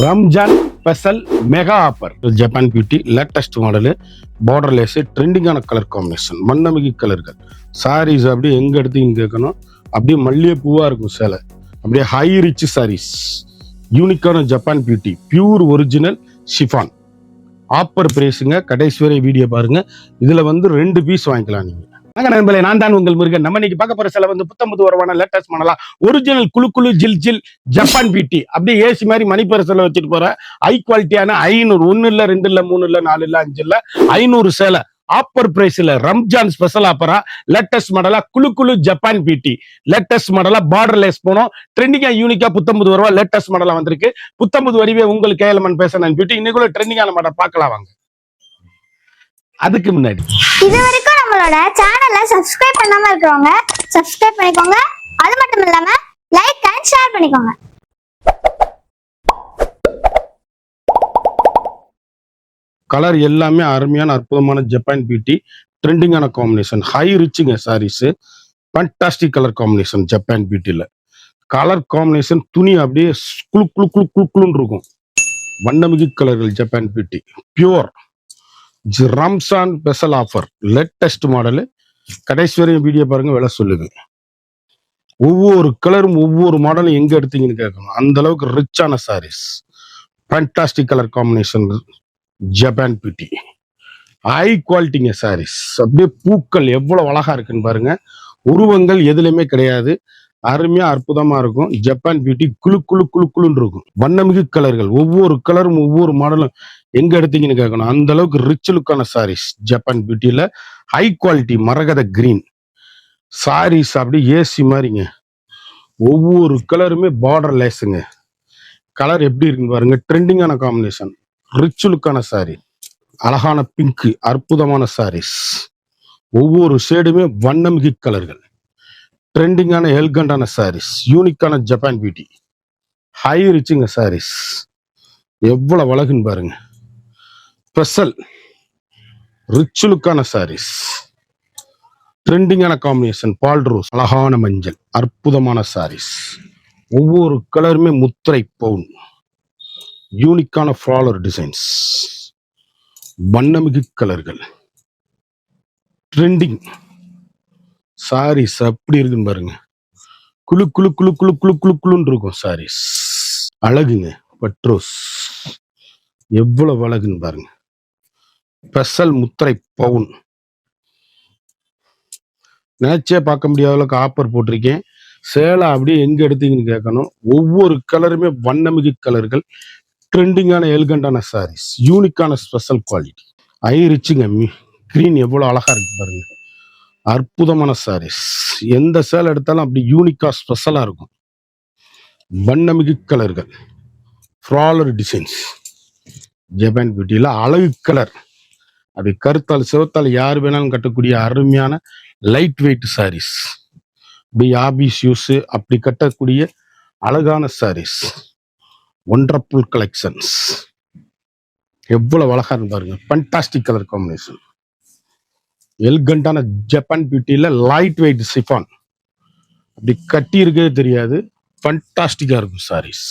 Ramzan special mega offer. Japan beauty latest model, borderless, ட்ரெண்டிங்கான colour combination, மண்ணமிகு கலர்கள். சாரீஸ் அப்படியே எங்க எடுத்தீங்கன்னு கேட்கணும், அப்படியே மல்லிகை பூவா இருக்கும் சேலை. அப்படியே ஹை ரிச் சாரீஸ், யூனிக்கான Japan beauty, pure original chiffon. Offer பிரைஸுங்க. கடைசி வரை வீடியோ பாருங்க. இதுல 2 பீஸ் வாங்கிக்கலாம் நீங்க. நண்பர்களே, நான் தான் உங்கள் முருகன். நம்ம இன்னைக்கு பார்க்க போற சில புத்தம்பது வரவான லேட்டஸ்ட் பண்ணலாம். ஒரிஜினல் குழு ஜில் ஜில் ஜப்பான் பியூட்டி, அப்படியே ஏசி மாதிரி மணிப்பரிசல வச்சுட்டு போற ஹை குவாலிட்டியான 500, 1 இல்ல 2 இல்ல 3 இல்ல 4 இல்ல 5 இல்ல 500 சேலை ஆஃபர் பிரைஸ்ல ரம்ஜான் ஸ்பெஷல் ஆஃபரா லேட்டஸ்ட் மாடலா குழு ஜப்பான் பியூட்டி, லேட்டஸ்ட் மாடலா பார்டர்லெஸ் போனோம். ட்ரெண்டிங்கா யூனிக்கா புத்தம்பது வரவா லேட்டஸ்ட் மாடலா வந்திருக்கு. புத்தம்பது வடிவே உங்களுக்கு கேஎல்எம்என் பேசணும் பியூட்டி. இன்னைக்குள்ள ட்ரெண்டிங்கான மாடல் பார்க்கலாம் வாங்க. அதுக்கு முன்னாடி இதுவரைக்கும் நம்மளோட சேனலை சப்ஸ்கிரைப் பண்ணாம இருக்கவங்க சப்ஸ்கிரைப் பண்ணிக்கோங்க. அது மட்டும் இல்லாம லைக் அண்ட் ஷேர் பண்ணிக்கோங்க. கலர் எல்லாமே அருமையான அற்புதமான ஜப்பான் பியூட்டி, ட்ரெண்டிங்கான காம்பினேஷன், ஹை ரிச்சுங்க sarees. Fantastic colour combination Japan பியூட்டில. கலர் காம்பினேஷன் துணி அப்படியே குளு குளு குளு குளு குளுன்னு இருக்கும். வண்ணமிகு கலர்கள் Japan beauty, pure Ramzan special offer, latest model. கடைசி வரையும் வீடியோ பாருங்க, விலை சொல்லுங்க. ஒவ்வொரு கலரும் ஒவ்வொரு மாடலும் எங்க எடுத்தீங்கன்னு கேட்கணும், அந்த அளவுக்கு ரிச்சான sarees. Fantastic colour combination Japan beauty, high குவாலிட்டிங்க சாரீஸ். அப்படியே பூக்கள் எவ்வளவு அழகா இருக்குன்னு பாருங்க. உருவங்கள் எதுலையுமே கிடையாது. அருமையா அற்புதமா இருக்கும். ஜப்பான் பியூட்டி குளு குளு குளு குளுன்னு இருக்கும். வண்ணமிகு கலர்கள், ஒவ்வொரு கலரும் ஒவ்வொரு மாடலும் எங்க எடுத்தீங்கன்னு கேட்கணும், அந்த அளவுக்கு ரிச் லுக்கான சாரீஸ் ஜப்பான் பியூட்டியில. ஹை குவாலிட்டி மரகத கிரீன் சாரீஸ், அப்படியே ஏசி மாதிரிங்க. ஒவ்வொரு கலருமே பார்டர் லேஸுங்க. கலர் எப்படி இருக்குன்னு பாருங்க. ட்ரெண்டிங்கான காம்பினேஷன், ரிச் லுக்கான சாரி. அழகான பிங்க், அற்புதமான சாரீஸ். ஒவ்வொரு ஷேடுமே வண்ணமிகு கலர்கள். ட்ரெண்டிங்கான எல்கண்டான சாரீஸ், யூனிக்கான ஜப்பான் பியூட்டி, ஹை ரிச்சுங்க சாரீஸ். எவ்வளவு அழகுன்னு பாருங்க. ஸ்பெஷல் ரிச் லுக்கான சாரீஸ், ட்ரெண்டிங்கான காம்பினேஷன், பால் ரோஸ், அழகான மஞ்சள், அற்புதமான சாரீஸ். ஒவ்வொரு கலருமே முத்திரை பவுன், யூனிக்கான ஃப்ளாலர் டிசைன்ஸ், வண்ணமிகு கலர்கள், ட்ரெண்டிங் சாரீஸ். அப்படி இருக்குன்னு பாருங்க. குளு குளு குளு குளு குளு குளு குளுன்னு இருக்கும் சாரீஸ். அழகுங்க. பட்ரோஸ் எவ்வளவு அழகுன்னு பாருங்க. ஸ்பெஷல் முத்திரை பவுன். நினைச்சே பார்க்க முடியாத அளவுக்கு ஆஃபர் போட்டிருக்கேன். சேலை அப்படியே எங்க எடுத்தீங்கன்னு கேட்கணும். ஒவ்வொரு கலருமே வண்ணமிகு கலர்கள், ட்ரெண்டிங்கான எல்கண்டான சாரீஸ், யூனிக்கான ஸ்பெஷல் குவாலிட்டி. ஐ ரிச்சுங்க. கிரீன் எவ்வளவு அழகா இருக்கு பாருங்க. அற்புதமான சாரீஸ். எந்த சேலை எடுத்தாலும் அப்படி யூனிக்கா ஸ்பெஷலா இருக்கும். வண்ணமிகு கலர்கள், ஃப்ளாலர் டிசைன்ஸ் ஜப்பான் பியூட்டியில. அழகு கலர், அப்படி கருத்தால் சிவத்தால் யார் வேணாலும் கட்டக்கூடிய அருமையான லைட் வெயிட் சாரீஸ். அப்படி ஆபீஸ் யூஸ் அப்படி கட்டக்கூடிய அழகான சாரீஸ். Wonderful collections. எவ்வளவு அழகா பாருங்க. Fantastic colour combination. எல்கண்டான ஜப்பான் பியூட்டியில லைட் வெயிட் சிஃபான், அப்படி கட்டி இருக்கவே தெரியாது. ஃபண்டாஸ்டிக்கா இருக்கும் சாரீஸ்.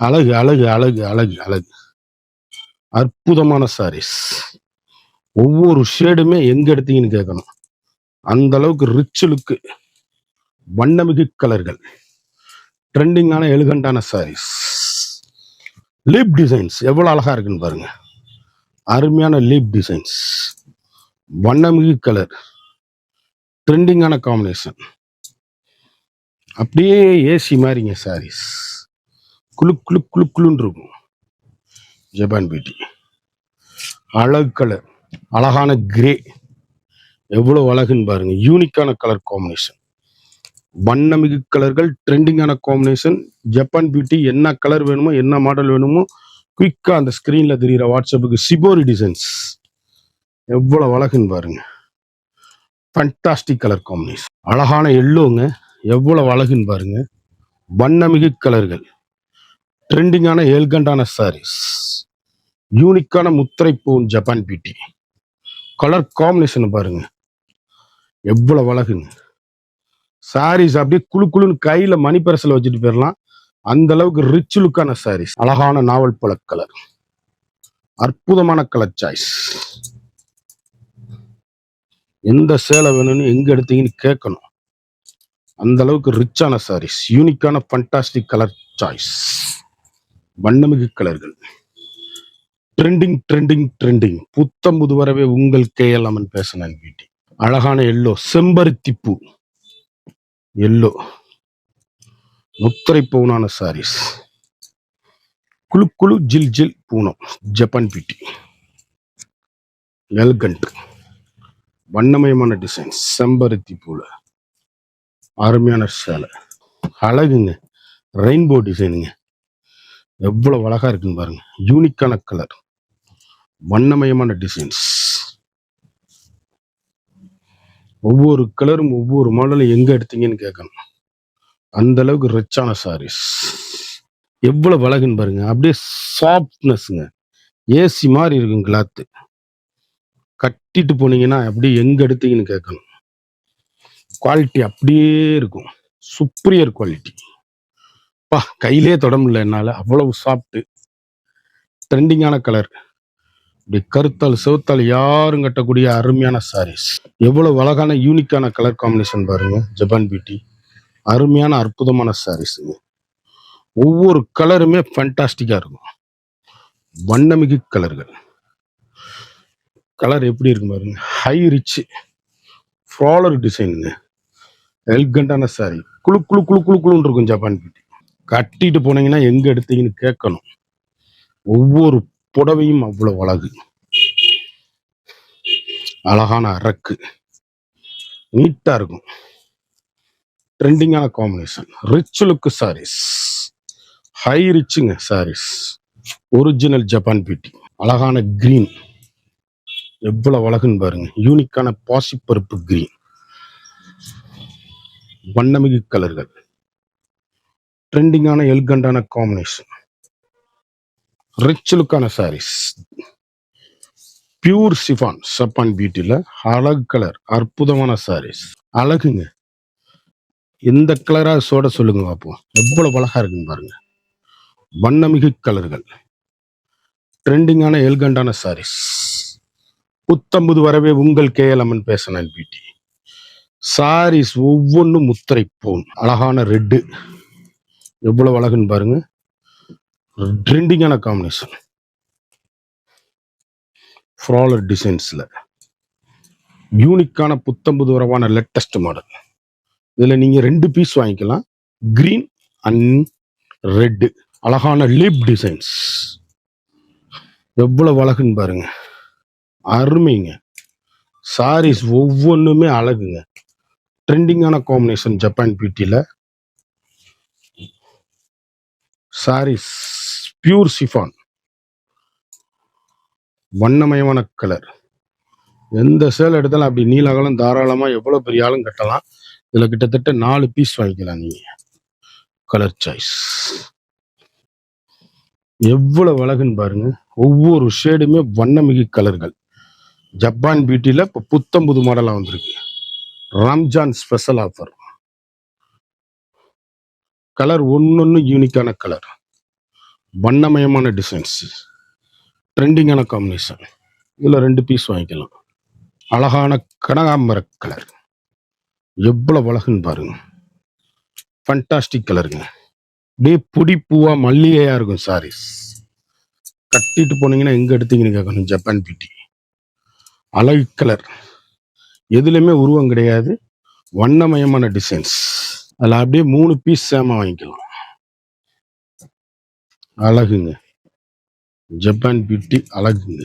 அழகு அழகு அழகு அழகு அழகு. அற்புதமான சாரீஸ். ஒவ்வொரு ஷேடுமே எங்க எடுத்தீங்கன்னு கேட்கணும், அந்த அளவுக்கு ரிச் லுக்கு. வண்ணமிகு கலர்கள், ட்ரெண்டிங்கான எலிகண்டான சாரீஸ். லீப் டிசைன்ஸ் எவ்வளவு அழகா இருக்குன்னு பாருங்க. அருமையான லீப் டிசைன்ஸ், வண்ணமிகு கலர், ட்ரெண்டிங்கான காம்பினேஷன். அப்படியே ஏசி மாதிரிங்க சாரீஸ். குளு குளு குளு குளுன்னு இருக்கும் ஜப்பான் பியூட்டி. அழகு கலர், அழகான கிரே, எவ்வளவு அழகுன்னு பாருங்க. யூனிக்கான கலர் காம்பினேஷன், வண்ணமிகு கலர்கள், ட்ரெண்டிங்கான காம்பினேஷன். ஜப்பான் பியூட்டி என்ன கலர் வேணுமோ, என்ன மாடல் வேணுமோ, குயிக்கா அந்த ஸ்கிரீன்ல தெரியுற வாட்ஸ்அப்புக்கு சிபோரி டிசைன்ஸ். எவ்வளவு அழகுன்னு பாருங்க. Fantastic colour combination. அழகான எல்லோங்க, எவ்வளவு அழகுன்னு பாருங்க. வண்ணமிகு கலர்கள், ட்ரெண்டிங்கான ஏல்கண்டான சாரீஸ், யூனிக்கான முத்திரை பூன் ஜப்பான் பியூட்டி. கலர் காம்பினேஷன் பாருங்க, எவ்வளவு அழகுன்னு. சாரீஸ் அப்படியே குழு குழுன்னு கையில மணிப்பரசல வச்சுட்டு போயிடலாம். அந்த அளவுக்கு ரிச் லுக்கான சாரீஸ். அழகான நாவல் பழ கலர், அற்புதமான கலர் சாய்ஸ். எந்த சேலை வேணும்னு எங்க எடுத்தீங்கன்னு கேட்கணும். அந்த அளவுக்கு ரிச்சான சாரீஸ், யூனிக்கான ஃபண்டாஸ்டிக் கலர் சாய்ஸ், வண்ணமிகு கலர்கள். Trending trending trending. புத்தம்புது வரவே உங்கள் கேஎல் அம்மன் பேசினேன் பியூட்டி. அழகான எல்லோ, செம்பருத்தி பூ எல்லோ, முத்திரை பவுனான சாரீஸ். குழு குழு ஜில் ஜில் பூனம், ஜப்பான் பியூட்டி. எல்கண்ட் வண்ணமயமான டிசைன், செம்பருத்தி பூல அருமையான சேலை. அழகுங்க, ரெயின்போ டிசைனுங்க. எவ்வளவு அழகா இருக்குன்னு பாருங்க. யூனிக்கான கலர், வண்ணமயமான டிசைன்ஸ். ஒவ்வொரு கலரும் ஒவ்வொரு மாடலும் எங்க எடுத்தீங்கன்னு கேட்கணும். அந்த அளவுக்கு ரிச்சான சாரீஸ். எவ்வளவு அழகுன்னு பாருங்க. அப்படியே சாஃப்ட்னஸ்ங்க, ஏசி மாதிரி இருக்கும் கிளாத்து. கட்டிட்டு போனீங்கன்னா அப்படியே எங்க எடுத்தீங்கன்னு கேட்கணும். குவாலிட்டி அப்படியே இருக்கும், சுப்ரியர் குவாலிட்டி. பா, கையிலே தொட முடியல என்னால, அவ்வளவு சாஃப்ட். ட்ரெண்டிங்கான கலர், இப்படி கருத்தால் செவுத்தால் யாரும் கட்டக்கூடிய அருமையான சாரீஸ். எவ்வளவு அழகான யூனிக்கான கலர் காம்பினேஷன் பாருங்க. ஜப்பான் பியூட்டி அருமையான அற்புதமான சாரீஸுங்க. ஒவ்வொரு கலருமே ஃபண்டாஸ்டிக்கா இருக்கும். வண்ணமிகு கலர்கள். கலர் எப்படி இருக்கும் பாருங்க. ஹை ரிச் ஃப்ராலர் டிசைனுங்க. எல்கண்டான சாரி. குழு குழு குழு குழு குழுன்னு இருக்கும் ஜப்பான் பியூட்டி. கட்டிட்டு போனீங்கன்னா எங்க எடுத்தீங்கன்னு கேட்கணும். ஒவ்வொரு புடவையும் அவ்வளவு அழகு. அழகான அரக்கு, நீட்டா இருக்கும். ட்ரெண்டிங்கான combination, rich look sarees, high ரிச்சுங்க சாரீஸ். Original Japan beauty. அழகான கிரீன், எவ்வளவு அழகுன்னு பாருங்க. யூனிக்கான பாசிப்பருப்பு கிரீன், வண்ணமிகு கலர்கள். ட்ரெண்டிங்கான எல்கண்டான காம்பினேஷன், ரிச் லுக்கான சாரீஸ். பியூர் சிஃபான் ஜப்பான் பியூட்டில அழகு கலர், அற்புதமான சாரீஸ். அழகுங்க. எந்த கலரா சோட சொல்லுங்க பார்ப்போம். எவ்வளவு அழகா இருக்குன்னு பாருங்க. வண்ணமிகு கலர்கள், ட்ரெண்டிங்கான எல்கண்டான சாரீஸ். புத்தம்புது வரவே உங்கள் கேஎல் அம்மன் பேசினேன் பியூட்டி. சாரீஸ் ஒவ்வொன்றும் முத்திரை போன். அழகான ரெட்டு, எவ்வளவு அழகுன்னு பாருங்க. ட்ரெண்டிங்கான காம்பினேஷன், ஃப்ராலர் டிசைன்ஸ்ல யூனிக்கான புத்தம்புது வரவான லேட்டஸ்ட் மாடல். இதுல நீங்க 2 பீஸ் வாங்கிக்கலாம், கிரீன் அண்ட் ரெட். அழகான லீப் டிசைன்ஸ், எவ்வளவு அழகுன்னு பாருங்க. அருமைங்க. சாரீஸ் ஒவ்வொன்றுமே அழகுங்க. ட்ரெண்டிங்கான காம்பினேஷன் ஜப்பான் பியூட்டில. சாரீஸ் பியூர் சிஃபான், வண்ணமயமான கலர். எந்த சேலை எடுத்தாலும் அப்படி நீலகலம் தாராளமா எவ்வளவு பெரிய ஆளும் கட்டலாம். இதுல கிட்டத்தட்ட 4 பீஸ் வாங்கிக்கலாம் நீங்க. கலர் சாய்ஸ் எவ்வளவு அழகுன்னு பாருங்க. ஒவ்வொரு ஷேடுமே வண்ணமிகு கலர்கள். ஜப்பான் பியூட்டில இப்ப புத்தம்புது மாடலா வந்திருக்கு. Ramzan special offer. கலர் ஒன்னொன்னு யூனிக்கான கலர், வண்ணமயமான டிசைன்ஸ், ட்ரெண்டிங்கான காம்பினேஷன். இதுல 2 பீஸ் வாங்கிக்கலாம். அழகான கனகாம்பர கலர், எவ்வளவு அழகுன்னு பாருங்க. ஃபண்டாஸ்டிக் கலருங்க. அப்படியே புடி பூவா மல்லிகையா இருக்கும் சாரீஸ். கட்டிட்டு போனீங்கன்னா எங்க எடுத்தீங்கன்னு கேட்கணும். ஜப்பான் பியூட்டி அழகு கலர், எதுலையுமே உருவம் கிடையாது, வண்ணமயமான டிசைன்ஸ். அதுல அப்படியே 3 பீஸ் சேமா வாங்கிக்கலாம். அழகுங்க, ஜப்பான் பியூட்டி அழகுங்க,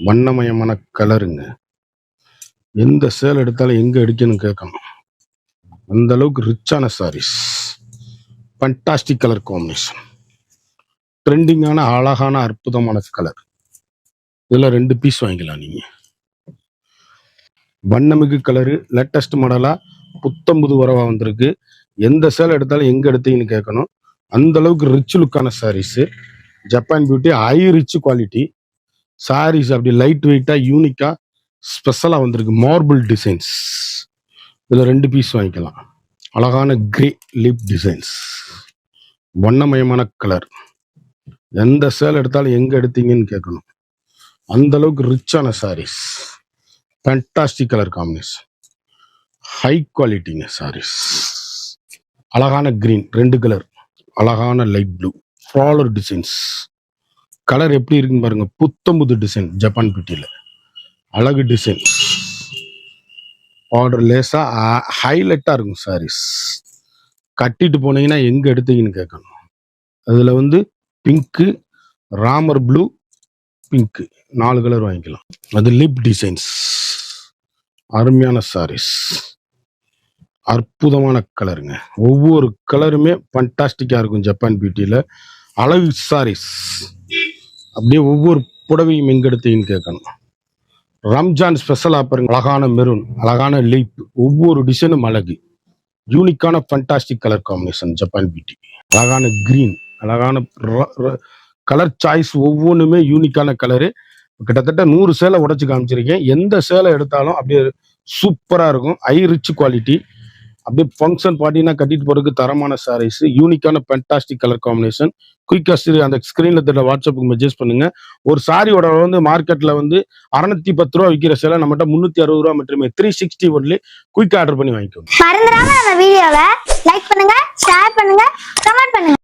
வண்ணமயமான கலருங்க. எந்த சேலை எடுத்தாலும் எங்க எடுக்கணும்னு கேட்கணும். அந்த அளவுக்கு ரிச்சான சாரீஸ், ஃபண்டாஸ்டிக் கலர் காம்பினேஷன், ட்ரெண்டிங்கான அழகான அற்புதமான கலர். இதுல 2 பீஸ் வாங்கிக்கலாம் நீங்க. வண்ணமிகு கலரு, லேட்டஸ்ட் மாடலா புத்தம்புது வரவா வந்திருக்கு. எந்த சேலை எடுத்தாலும் எங்க எடுத்தீங்கன்னு கேட்கணும். அந்த அளவுக்கு ரிச் லுக்கான sarees. Japan beauty high rich quality sarees. அப்படி லைட் வெயிட்டா யூனிக்கா ஸ்பெஷலா வந்திருக்கு. Marble designs. இதுல 2 பீஸ் வாங்கிக்கலாம். அழகான கிரே லிப் டிசைன்ஸ், வண்ணமயமான கலர். எந்த சேலை எடுத்தாலும் எங்க எடுத்தீங்கன்னு கேட்கணும். அந்த அளவுக்கு ரிச்சான sarees. Fantastic colour combination. High குவாலிட்டிங்க சாரீஸ். அழகான கிரீன் 2 கலர். அழகான light blue. Floral designs. Colour எப்படி இருக்குன்னு பாருங்க. புத்தம்புது டிசைன் ஜப்பான் பிட்டியில். அழகு டிசைன். பார்டர் லேசா ஹைலைட்டா இருக்கும் சாரீஸ். கட்டிட்டு போனீங்கன்னா எங்க எடுத்தீங்கன்னு கேட்கணும். அதுல வந்து pink, Ramar blue, pink 4 colour வாங்கிக்கலாம். அது லிப் டிசைன்ஸ். அருமையான சாரீஸ். அற்புதமான கலருங்க. ஒவ்வொரு கலருமே ஃபண்டாஸ்டிக்கா இருக்கும் ஜப்பான் பியூட்டியில். அழகு சாரீஸ். அப்படியே ஒவ்வொரு புடவையும் எங்க எடுத்தீங்கன்னு கேட்கணும். ரம்ஜான் ஸ்பெஷல் ஆஃபருங்க. அழகான மெரூன், அழகான லீப், ஒவ்வொரு டிசைனும் அழகு. யூனிக்கான fantastic colour combination Japan beauty. அழகான கிரீன், அழகான கலர் சாய்ஸ் ஒவ்வொன்றுமே யூனிக்கான கலரு. கிட்டத்தட்ட 100 சேலை உடைச்சு காமிச்சிருக்கேன். எந்த சேலை எடுத்தாலும் அப்படியே சூப்பரா இருக்கும். High rich quality. அப்படியே ஃபங்க்ஷன் பார்ட்டினா கட்டிட்டு போறதுக்கு தரமான சாரீஸ். யூனிக்கான ஃபேண்டாஸ்டிக் கலர் காம்பினேஷன். குயிக்கா அந்த ஸ்கிரீன்ல தெரியல வாட்ஸ்அப்புக்கு மெசேஜ் பண்ணுங்க. ஒரு சாரியோட வந்து மார்க்கெட்ல வந்து 610 ரூபா விற்கிற சேலை நம்மகிட்ட 360 ரூபா மட்டுமே. 360 ஒன்லி. குயிக் ஆர்டர் பண்ணி வாங்கிக்கோங்க. மறந்துடாம நம்ம வீடியோவை லைக் பண்ணுங்க, ஷேர் பண்ணுங்க, கமெண்ட் பண்ணுங்க.